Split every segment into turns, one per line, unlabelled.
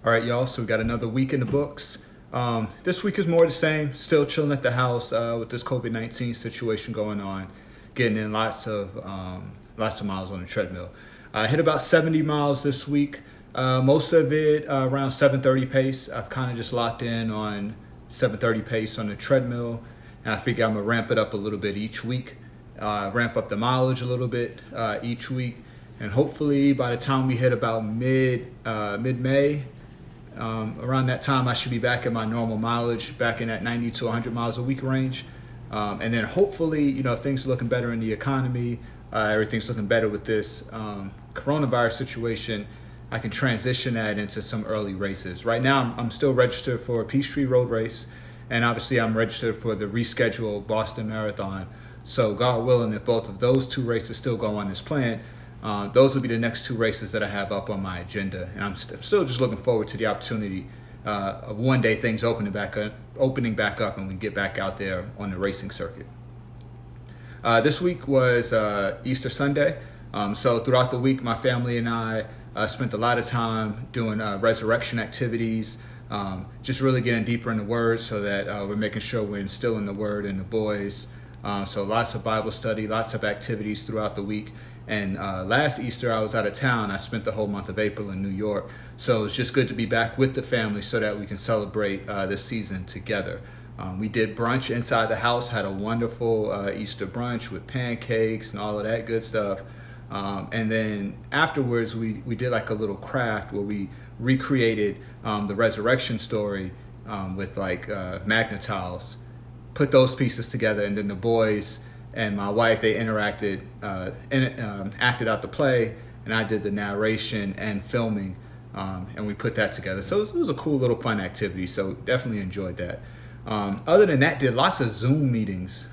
All right, y'all, so we got another week in the books. This week is more the same, still chilling at the house with this COVID-19 situation going on, getting in lots of miles on the treadmill. I hit about 70 miles this week, most of it around 7:30 pace. I've kind of just locked in on 7:30 pace on the treadmill, and I figure I'm going to ramp it up a little bit each week, ramp up the mileage a little bit each week, and hopefully by the time we hit about mid-May, around that time, I should be back at my normal mileage, back in that 90 to 100 miles a week range. And then hopefully, if things are looking better in the economy, everything's looking better with this coronavirus situation, I can transition that into some early races. Right now, I'm still registered for a Peachtree Road Race, and obviously I'm registered for the rescheduled Boston Marathon. So God willing, if both of those two races still go on as planned, those will be the next two races that I have up on my agenda, and I'm still just looking forward to the opportunity of one day things opening back up, and we get back out there on the racing circuit. This week was Easter Sunday, so throughout the week, my family and I spent a lot of time doing resurrection activities, just really getting deeper in the Word, so that we're making sure we're instilling the Word in the boys. So lots of Bible study, lots of activities throughout the week. And last Easter, I was out of town. I spent the whole month of April in New York. So it's just good to be back with the family so that we can celebrate this season together. We did brunch inside the house, had a wonderful Easter brunch with pancakes and all of that good stuff. And then afterwards, we did like a little craft where we recreated the resurrection story with like magnetiles, put those pieces together, and then the boys and my wife, they acted out the play, and I did the narration and filming, and we put that together. So it was a cool little fun activity, so definitely enjoyed that. Other than that, did lots of Zoom meetings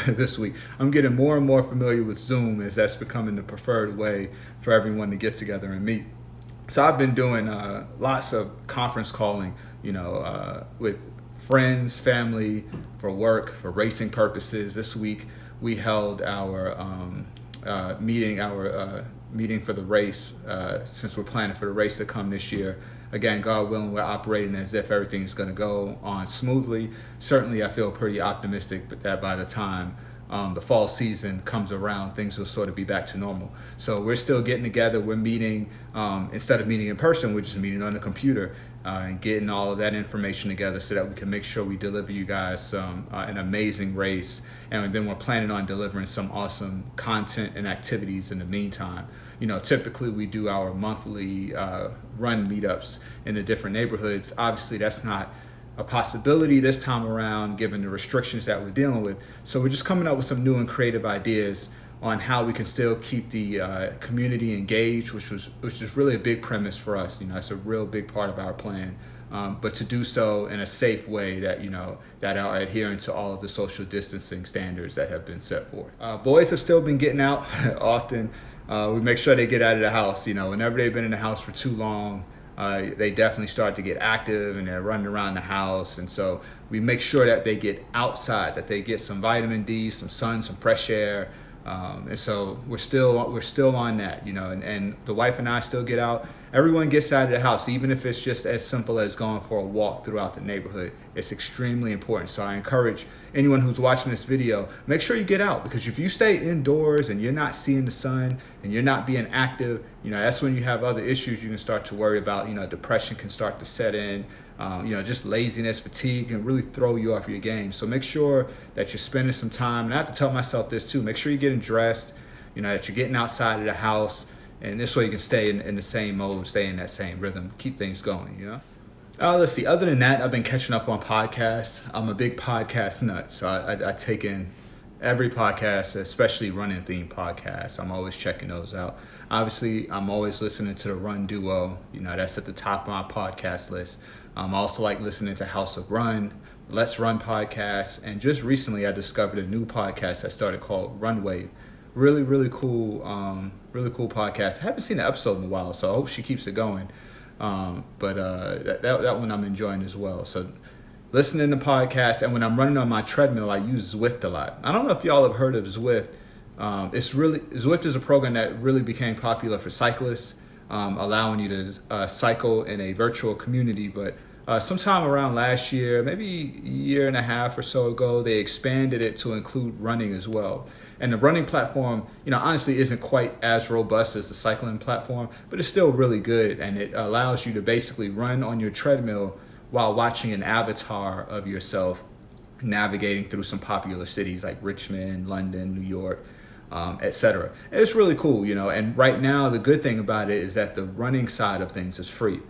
this week. I'm getting more and more familiar with Zoom as that's becoming the preferred way for everyone to get together and meet. So I've been doing lots of conference calling, with friends, family, for work, for racing purposes. This week we held our meeting for the race, since we're planning for the race to come this year. Again, God willing, we're operating as if everything's going to go on smoothly. Certainly, I feel pretty optimistic that by the time the fall season comes around, things will sort of be back to normal. So we're still getting together. We're meeting, instead of meeting in person, we're just meeting on the computer and getting all of that information together so that we can make sure we deliver you guys an amazing race. And then we're planning on delivering some awesome content and activities in the meantime. Typically we do our monthly run meetups in the different neighborhoods. Obviously, that's not a possibility this time around, given the restrictions that we're dealing with. So we're just coming up with some new and creative ideas on how we can still keep the community engaged, which is really a big premise for us. It's a real big part of our plan, but to do so in a safe way that that are adhering to all of the social distancing standards that have been set forth. Boys have still been getting out often. We make sure they get out of the house. Whenever they've been in the house for too long, they definitely start to get active and they're running around the house. And so we make sure that they get outside, that they get some vitamin D, some sun, some fresh air. And so we're still on that, and the wife and I still get out. Everyone gets out of the house, even if it's just as simple as going for a walk throughout the neighborhood. It's extremely important. So I encourage anyone who's watching this video, make sure you get out, because if you stay indoors and you're not seeing the sun and you're not being active, that's when you have other issues you can start to worry about. Depression can start to set in. Just laziness, fatigue can really throw you off your game. So make sure that you're spending some time, and I have to tell myself this too, make sure you're getting dressed, that you're getting outside of the house, and this way you can stay in the same mode, stay in that same rhythm, keep things going, Let's see, other than that, I've been catching up on podcasts. I'm a big podcast nut, so I take in every podcast, especially running themed podcasts. I'm always checking those out. Obviously, I'm always listening to the Run Duo, that's at the top of my podcast list. I also like listening to House of Run, Let's Run podcast, and just recently I discovered a new podcast that started called Runway. Really, really cool podcast. I haven't seen an episode in a while, so I hope she keeps it going. But that one I'm enjoying as well. So listening to podcasts, and when I'm running on my treadmill, I use Zwift a lot. I don't know if y'all have heard of Zwift. Zwift is a program that really became popular for cyclists. allowing you to cycle in a virtual community. But sometime around last year, maybe a year and a half or so ago, they expanded it to include running as well. And the running platform, honestly isn't quite as robust as the cycling platform, but it's still really good. And it allows you to basically run on your treadmill while watching an avatar of yourself navigating through some popular cities like Richmond, London, New York, etc. It's really cool, and right now the good thing about it is that the running side of things is free.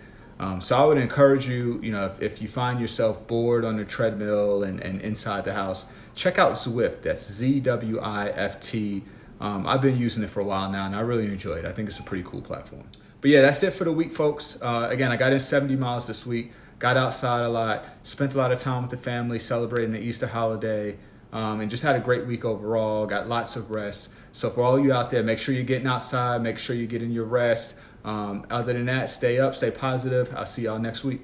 So I would encourage you, if you find yourself bored on the treadmill and inside the house, check out Zwift. That's Zwift. I've been using it for a while now, and I really enjoy it. I think it's a pretty cool platform. But yeah, that's it for the week, folks. Again, I got in 70 miles this week, got outside a lot, spent a lot of time with the family celebrating the Easter holiday, and just had a great week overall, got lots of rest. So for all you out there, make sure you're getting outside, make sure you're getting your rest. Other than that, stay up, stay positive. I'll see y'all next week.